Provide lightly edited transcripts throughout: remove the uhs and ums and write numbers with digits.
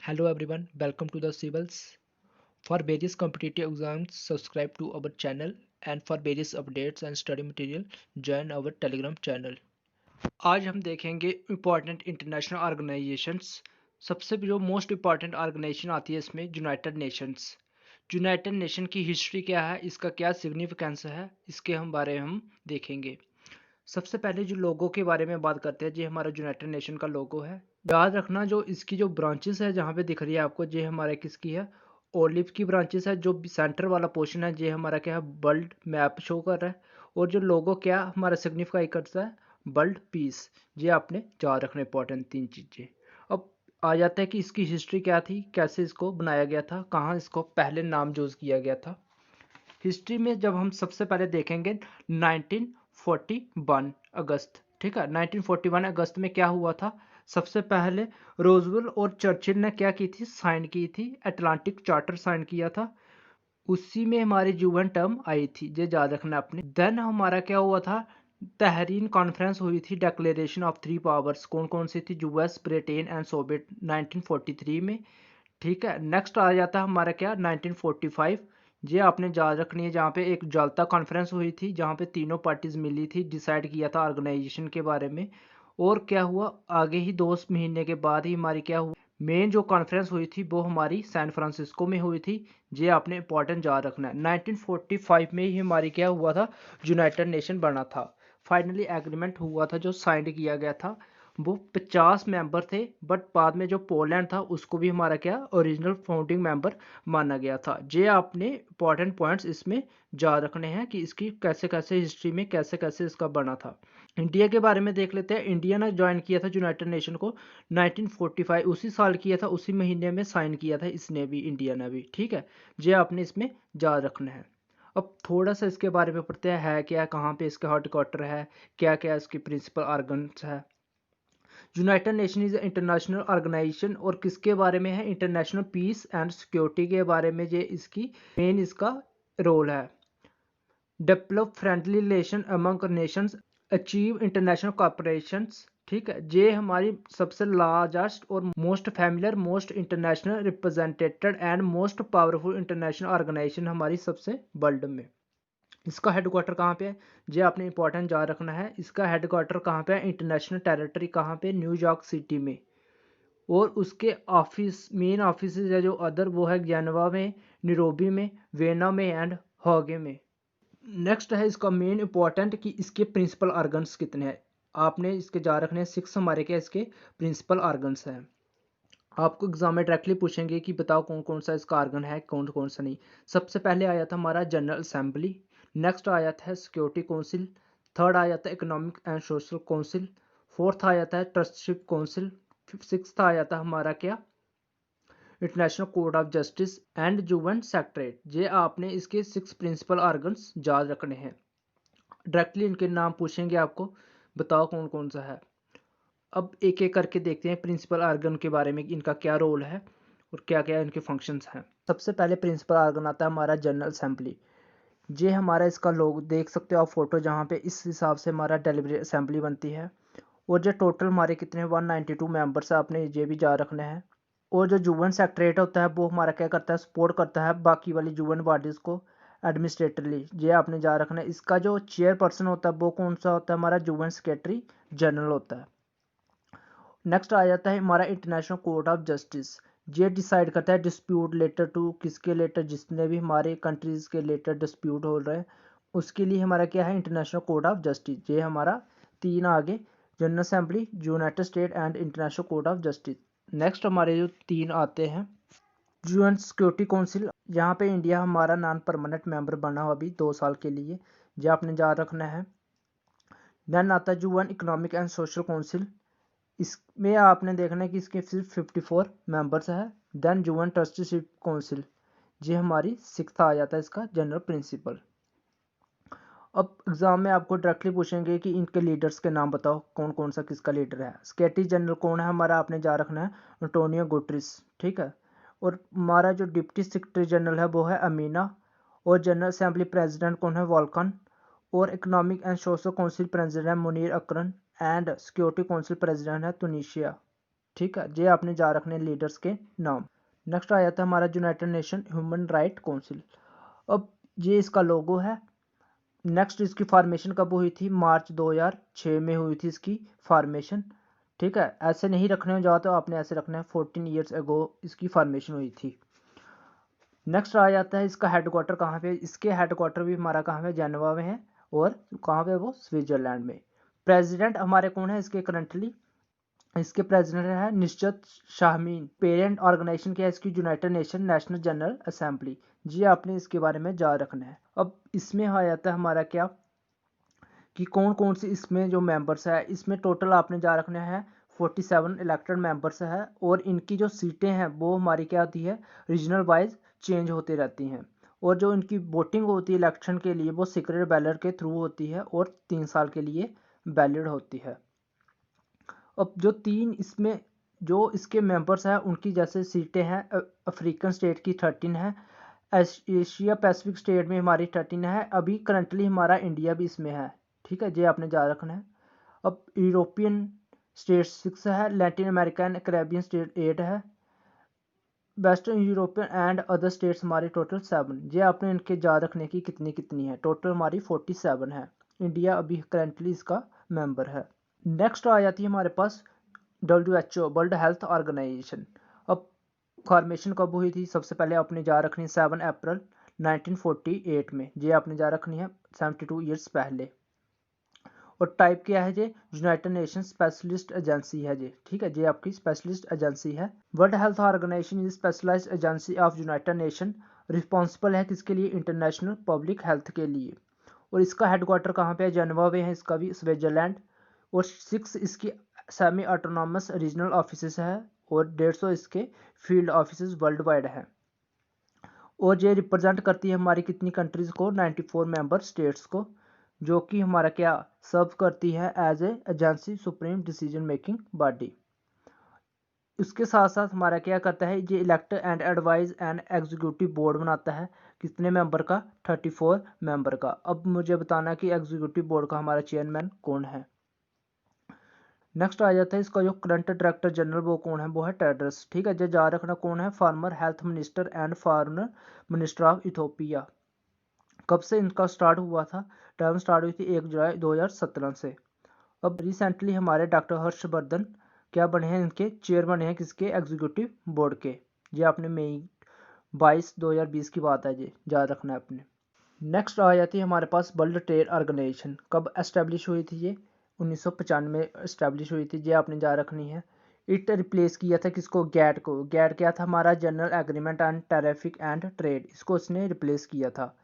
Hello everyone, welcome to the Civils. For various competitive exams, subscribe to our channel and for various updates and study material, join our Telegram channel. आज हम देखेंगे important international organisations. सबसे जो most important organisation आती है इसमें United Nations. United nation की history क्या है, इसका क्या सिग्निफिकेंस है, इसके हम बारे में हम देखेंगे। सबसे पहले जो लोगों के बारे में बात करते हैं, ये हमारा यूनाइटेड नेशन का लोगो है। याद रखना जो इसकी जो ब्रांचेस है जहाँ पे दिख रही है आपको, ये हमारे किसकी है, ओलिव की ब्रांचेस है। जो सेंटर वाला पोर्शन है ये हमारा क्या है, वर्ल्ड मैप शो कर रहा है। और जो लोगो क्या हमारा सिग्निफाई करता है, वर्ल्ड पीस। ये आपने याद रखना इंपॉर्टेंट तीन चीज़ें। अब आ जाता है कि इसकी हिस्ट्री क्या थी, कैसे इसको बनाया गया था, कहाँ इसको पहले नाम यूज़ किया गया था। हिस्ट्री में जब हम सबसे पहले देखेंगे 1941 अगस्त, ठीक है। 1941 अगस्त में क्या हुआ था, सबसे पहले रोजवेल और चर्चिल ने क्या की थी, साइन की थी, अटलांटिक चार्टर साइन किया था। उसी में हमारी यूएन टर्म आई थी, ये याद रखना अपने। देन हमारा क्या हुआ था, तहरीन कॉन्फ्रेंस हुई थी, डिक्लेरेशन ऑफ थ्री पावर्स। कौन कौन सी थी, यूएस, ब्रिटेन एंड सोवियत, 1943 में, ठीक है। नेक्स्ट आ जाता है हमारा क्या, 1945। ये आपने याद रखनी है, जहाँ पे एक जाल्ता कॉन्फ्रेंस हुई थी, जहाँ पे तीनों पार्टीज मिली थी, डिसाइड किया था ऑर्गेनाइजेशन के बारे में। और क्या हुआ, आगे ही 2 महीने के बाद ही हमारी क्या हुआ, मेन जो कॉन्फ्रेंस हुई थी वो हमारी सैन फ्रांसिस्को में हुई थी। ये आपने इंपॉर्टेंट याद रखना है। 1945 में ही हमारी क्या हुआ था, यूनाइटेड नेशन बना था। फाइनली एग्रीमेंट हुआ था, जो साइन किया गया था। वो 50 मेंबर थे, बट बाद में जो पोलैंड था उसको भी हमारा क्या, ओरिजिनल फाउंडिंग मेंबर माना गया था। ये आपने इंपॉर्टेंट पॉइंट्स इसमें याद रखने हैं कि इसकी कैसे कैसे हिस्ट्री में कैसे कैसे इसका बना था। इंडिया के बारे में देख लेते हैं। इंडिया ने ज्वाइन किया था यूनाइटेड नेशन को 1945, उसी साल किया था, उसी महीने में साइन किया था इसने भी, इंडिया ने भी, ठीक है। ये आपने इसमें याद रखना है। अब थोड़ा सा इसके बारे में पढ़ते हैं, है क्या, कहाँ पे इसका हेडक्वार्टर है, क्या क्या इसकी प्रिंसिपल ऑर्गन्स है। United Nation is international organisation, और किसके बारे में है, इंटरनेशनल पीस एंड सिक्योरिटी के बारे में। ये इसकी मेन इसका रोल है। Develop friendly relation among nations, achieve international cooperation, ठीक है। ये हमारी सबसे लार्जेस्ट और most familiar, most international represented and most powerful international organisation हमारी सबसे वर्ल्ड में। इसका हेडक्वार्टर कहाँ पे है, ये आपने इंपॉर्टेंट याद रखना है। इसका हेडक्वार्टर कहाँ पे है, इंटरनेशनल टेरिटरी कहाँ पे, न्यूयॉर्क सिटी में। और उसके ऑफिस, मेन ऑफिस है जो अदर, वो है जेनेवा में, निरोबी में, वेना में एंड हॉगे में। नेक्स्ट है इसका मेन इंपॉर्टेंट कि इसके प्रिंसिपल ऑर्गन्स कितने हैं। आपने इसके जा रखने हैं 6 हमारे क्या इसके प्रिंसिपल ऑर्गन्स हैं। आपको एग्जाम में डायरेक्टली पूछेंगे कि बताओ कौन कौन सा इसका ऑर्गन है, कौन कौन सा नहीं। सबसे पहले आया था हमारा जनरल असेंबली। नेक्स्ट आया था सिक्योरिटी काउंसिल। थर्ड आया था economic and social council. Fourth आया था ट्रस्टशिप काउंसिल। सिक्स्थ आया था हमारा क्या, international court of justice and UN secretariat. ये आपने इसके 6 प्रिंसिपल ऑर्गन्स याद रखने हैं। डायरेक्टली इनके नाम पूछेंगे आपको, बताओ कौन कौन सा है। अब एक एक करके देखते हैं प्रिंसिपल ऑर्गन के बारे में, इनका क्या रोल है और क्या क्या इनके फंक्शंस हैं। सबसे पहले प्रिंसिपल ऑर्गन आता है हमारा जनरल असेंबली। ये हमारा इसका लोग देख सकते हो आप फोटो, जहाँ पे इस हिसाब से हमारा डेलीब्रेट असेंबली बनती है। और जो टोटल हमारे कितने 192 मेंबर्स है, आपने ये भी याद रखना है। और जो यूएन सेक्रेटरीट होता है वो हमारा क्या करता है, सपोर्ट करता है बाकी वाली यूएन बॉडीज़ को एडमिनिस्ट्रेटरली। ये आपने याद रखना है। इसका जो चेयर पर्सन होता है वो कौन सा होता है, हमारा यूएन सेक्रेटरी जनरल होता है। नेक्स्ट आ जाता है हमारा इंटरनेशनल कोर्ट ऑफ जस्टिस। ये डिसाइड करता है डिस्प्यूट लेटर टू किसके लेटर, जितने भी हमारे कंट्रीज़ के लेटर डिस्प्यूट हो रहे हैं उसके लिए हमारा क्या है, इंटरनेशनल कोर्ट ऑफ जस्टिस। ये हमारा तीन आगे, general assembly, United state and international court of justice. Next हमारे जो तीन आते हैं, यूएन सिक्योरिटी काउंसिल। यहाँ पे इंडिया हमारा नॉन परमानेंट मेंबर बना हुआ अभी 2 साल के लिए, ये आपने याद रखना है। देन आता है UN economic and social council. इसमें आपने देखना है कि इसके सिर्फ 54 मेंबर्स है। देन यूएन ट्रस्टीशिप काउंसिल, ये हमारी 6th आ जाता है इसका जनरल प्रिंसिपल। अब एग्जाम में आपको डायरेक्टली पूछेंगे कि इनके लीडर्स के नाम बताओ, कौन कौन सा किसका लीडर है। सेक्रेटरी जनरल कौन है हमारा, आपने जा रखना है एंटोनियो गुटरेस, ठीक है। और हमारा जो डिप्टी सेक्रेटरी जनरल है वो है अमीना। और जनरल असेंबली प्रेसिडेंट कौन है, वॉल्कन। और economic and social council president Munir Akram and security council president है तुनिशिया। ठीक है, ये आपने जा रखने लीडर्स के नाम। नेक्स्ट आ जाता है हमारा United nation human right council. अब ये इसका लोगो है। नेक्स्ट इसकी फॉर्मेशन कब हुई थी? मार्च 2006 में हुई थी इसकी फॉर्मेशन। ठीक है, ऐसे नहीं रखने हो जाओ तो आपने ऐसे रखना है 14 ईयर्स अगो इसकी फॉर्मेशन हुई थी। नेक्स्ट आ जाता है इसका हेडक्वार्टर कहाँ पे? इसके हेडक्वार्टर भी हमारा कहाँ पे? जेनेवा में है। और कहाँ पे? वो स्विट्जरलैंड में। प्रेसिडेंट हमारे कौन है इसके करंटली? इसके प्रेसिडेंट है निश्चित शाहमीन। पेरेंट ऑर्गेनाइजेशन क्या है इसकी? United Nation National General Assembly. जी आपने इसके बारे में जा रखना है। अब इसमें आ जाता है हमारा क्या कि कौन कौन से इसमें जो मेंबर्स है, इसमें टोटल आपने जा रखना है 47 इलेक्टेड मेंबर्स है। और इनकी जो सीटें हैं वो हमारी क्या होती है? रीजनल वाइज चेंज होती रहती हैं। और जो इनकी वोटिंग होती है इलेक्शन के लिए वो सीक्रेट बैलेट के थ्रू होती है और 3 साल के लिए वैलिड होती है। अब जो तीन इसमें जो इसके मेंबर्स हैं उनकी जैसे सीटें हैं, अफ्रीकन स्टेट की 13 है, एशिया पैसिफिक स्टेट में हमारी 13 है। अभी करंटली हमारा इंडिया भी इसमें है। ठीक है, ये आपने याद रखना है। अब यूरोपियन स्टेट 6 है, लैटिन अमेरिकन कैरेबियन स्टेट 8 है, western European and other states हमारी टोटल 7। ये आपने इनके याद रखने की कितनी कितनी है? टोटल हमारी 47 है। इंडिया अभी करंटली इसका मेंबर है। नेक्स्ट आ जाती है हमारे पास WHO वर्ल्ड हेल्थ ऑर्गेनाइजेशन। अब फॉर्मेशन कब हुई थी? सबसे पहले आपने जा रखनी है 7 अप्रैल 1948 में। ये आपने जा रखनी है 72 ईयर्स पहले। और टाइप क्या है? ये यूनाइटेड नेशन स्पेशलिस्ट एजेंसी है ये। ठीक है, ये आपकी स्पेशलिस्ट एजेंसी है। World Health Organisation is specialised agency of United Nation. Responsible है किसके लिए? इंटरनेशनल पब्लिक हेल्थ के लिए। और इसका हेडक्वार्टर कहाँ पे है? जेनेवा में है इसका भी, स्विट्जरलैंड। और 6 इसकी सेमी ऑटोनॉमस रीजनल ऑफिस है और 150 इसके फील्ड ऑफिस वर्ल्ड वाइड है। और ये रिप्रेजेंट करती है हमारी कितनी कंट्रीज को? 94 मेंबर स्टेट्स को, जो कि हमारा क्या सर्व करती है? As a agency supreme decision making body. उसके साथ साथ हमारा क्या करता है? ये elect and advise and executive board बनाता है। कितने मेंबर का? 34 मेंबर का। अब मुझे बताना कि एग्जीक्यूटिव बोर्ड का हमारा चेयरमैन कौन है। नेक्स्ट आ जाता है इसका जो करंट डायरेक्टर जनरल वो कौन है? वो है टेड्रस। ठीक है, जो जा रखना कौन है? Farmer health minister and foreign minister of Ethiopia. कब से इनका स्टार्ट हुआ था? टर्म स्टार्ट हुई थी 1 जुलाई 2017 से। अब रिसेंटली हमारे डॉक्टर हर्षवर्धन क्या बने हैं? इनके चेयर बने हैं किसके? एग्जीक्यूटिव बोर्ड के। ये आपने मई 22 2020 की बात है, ये याद रखना है आपने। नेक्स्ट आ जाती है हमारे पास वर्ल्ड ट्रेड ऑर्गेनाइजेशन। कब एस्टेब्लिश हुई थी? ये 1995 में एस्टेब्लिश हुई थी। ये आपने याद रखनी है। इट रिप्लेस किया था किसको? गैट को। गैट क्या था? हमारा general agreement on tariff and trade. इसको इसने रिप्लेस किया था।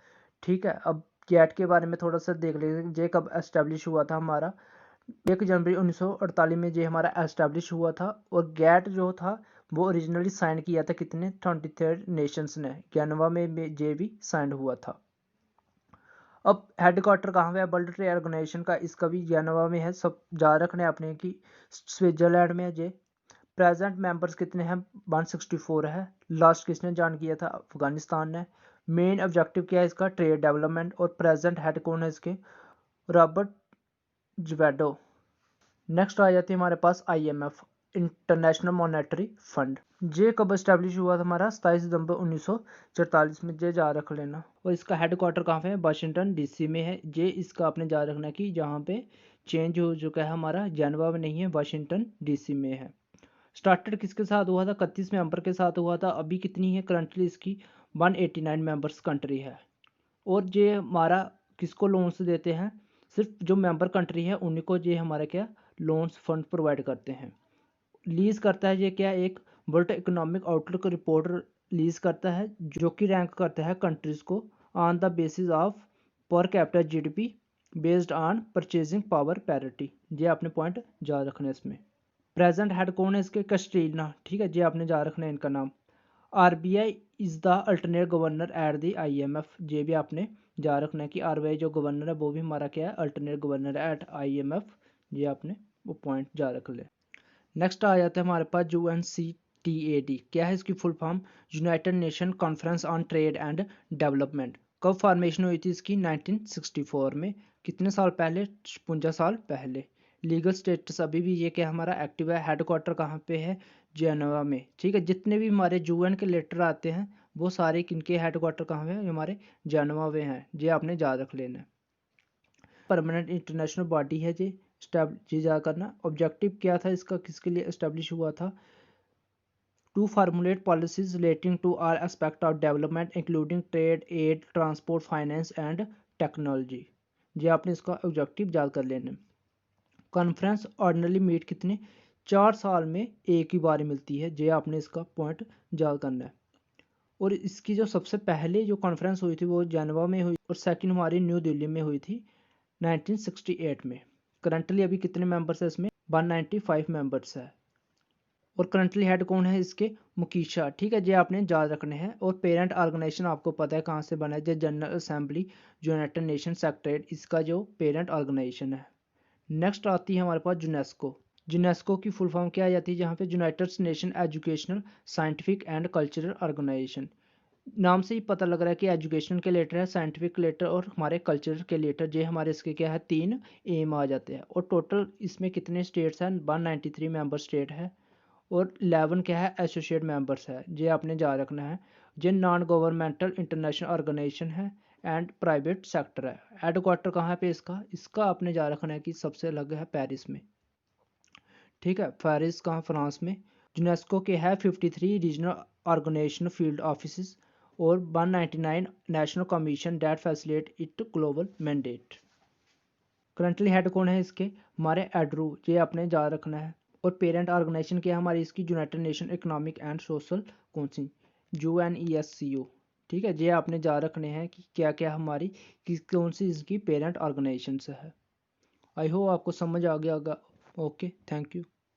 ठीक है, अब गैट के बारे में थोड़ा सा देख लेंगे। ये कब एस्टेब्लिश हुआ था? हमारा 1 जनवरी 1948 में ये हमारा एस्टेब्लिश हुआ था। और गैट जो था वो ओरिजिनली साइन किया था कितने? 23 नेशंस ने। जेनेवा में ये भी साइन हुआ था। अब हेडक्वार्टर कहाँ पे है वर्ल्ड ट्रेड ऑर्गेनाइजेशन का? इसका भी जेनेवा में है। सब याद रखने अपने की स्विट्जरलैंड में है ये। प्रेजेंट मेंबर्स कितने हैं? 164 है। लास्ट किसने ज्वाइन किया था? अफगानिस्तान ने। मेन ऑब्जेक्टिव क्या है इसका? Trade development. और प्रेजेंट हेड कौन है इसके? रॉबर्ट ज्वेडो। नेक्स्ट आ जाती है हमारे पास IMF इंटरनेशनल मॉनेटरी फंड। ये कब एस्टेब्लिश हुआ था? हमारा 27 दिसंबर 1944 में। ये जा रख लेना। और इसका हेडक्वार्टर कहाँ पे है? वाशिंगटन DC में है। ये इसका आपने याद रखना कि जहाँ पे चेंज हो चुका है हमारा, जेनेवा में नहीं है, वाशिंगटन DC में है। स्टार्टेड किसके साथ हुआ था? 31 मेंबर के साथ हुआ था। अभी कितनी है करंटली इसकी? 189 मेंबर्स कंट्री है। और ये हमारा किसको लोन्स देते हैं? सिर्फ जो मेंबर कंट्री है उन्हीं को ये हमारा क्या लोन्स फंड प्रोवाइड करते हैं। लीज करता है ये क्या? एक world economic outlook report lease करता है, जो कि रैंक करता है कंट्रीज को ऑन द बेसिस ऑफ पर capital GDP based on purchasing power parity. ये आपने पॉइंट याद रखना है इसमें। प्रेजेंट हेड कौन है इसके? कैस्ट्रीना। ठीक है, ये आपने याद रखना है इनका नाम। RBI is the alternate governor at the IMF। ये भी आपने याद रखना है कि RBI जो गवर्नर है वो भी हमारा क्या है? Alternate governor at IMF। ये आपने वो पॉइंट याद रख ले। नेक्स्ट आ जाता है हमारे पास UNCTAD। क्या है इसकी full form? United nation conference on trade and development. कब फॉर्मेशन हुई थी इसकी? 1964 में। कितने साल पहले? 56 साल पहले। लीगल स्टेटस अभी भी ये क्या हमारा एक्टिव है। हेडक्वार्टर कहाँ पे है, जेनेवा में, ठीक है। जितने भी हमारे यूएन के लेटर आते हैं वो सारे किनके हेडक्वार्टर कहाँ पे हैं, हमारे जेनेवा में हैं, ये आपने याद रख लेना है। परमानेंट इंटरनेशनल बॉडी है ये याद करना। ऑब्जेक्टिव क्या था इसका, किसके लिए इस्टेब्लिश हुआ था, to formulate policies relating to all aspect of development including trade, aid, transport, finance and technology. ये आपने इसका ऑब्जेक्टिव याद कर लेना। कॉन्फ्रेंस ऑर्डिनरी मीट कितने 4 साल में एक ही बार मिलती है, ये आपने इसका पॉइंट याद करना है। और इसकी जो सबसे पहले जो कॉन्फ्रेंस हुई थी वो जेनेवा में हुई और सेकंड हमारी न्यू दिल्ली में हुई थी 1968 में। करंटली अभी कितने मेंबर्स है इसमें, 195 मेंबर्स है। और करंटली हेड कौन है इसके, मुकीशा, ठीक है। ये आपने याद रखने हैं। और पेरेंट ऑर्गेनाइजेशन आपको पता है कहाँ से बना है, जो general assembly United Nation secretariat, इसका जो पेरेंट ऑर्गेनाइजेशन है। नेक्स्ट आती है हमारे पास यूनेस्को। यूनेस्को की फुल फॉर्म क्या आ जाती है यहाँ पे, United Nation Educational, Scientific and Cultural Organisation. नाम से ही पता लग रहा है कि एजुकेशन के लेटर है, साइंटिफिक लेटर और हमारे कल्चर के लेटर, ये हमारे इसके क्या है 3 एम आ जाते हैं। और टोटल इसमें कितने स्टेट्स हैं, 193 मेंबर स्टेट है और 11 क्या है एसोसिएट मेंबर्स है, ये आपने याद रखना है। ये नॉन गवर्नमेंटल इंटरनेशनल ऑर्गेनाइजेशन है एंड प्राइवेट सेक्टर है। हेडक्वार्टर कहाँ पे इसका, इसका आपने याद रखना है कि सबसे अलग है पेरिस में, ठीक है। पेरिस कहाँ, फ्रांस में। यूनेस्को के है 53 रीजनल ऑर्गेनाइजेशन फील्ड ऑफिस और 199 national commission that facilitate it global mandate. Currently head कौन है इसके, हमारे एड्रू, ये आपने याद रखना है। और पेरेंट ऑर्गेनाइजेशन क्या है हमारी इसकी, United nation economic and social council, UNESCO, ठीक है। ये आपने याद रखने हैं कि क्या क्या हमारी किस कौन सी इसकी पेरेंट ऑर्गेनाइजेशन है। आई होप आपको समझ आ गया होगा। Okay, thank you.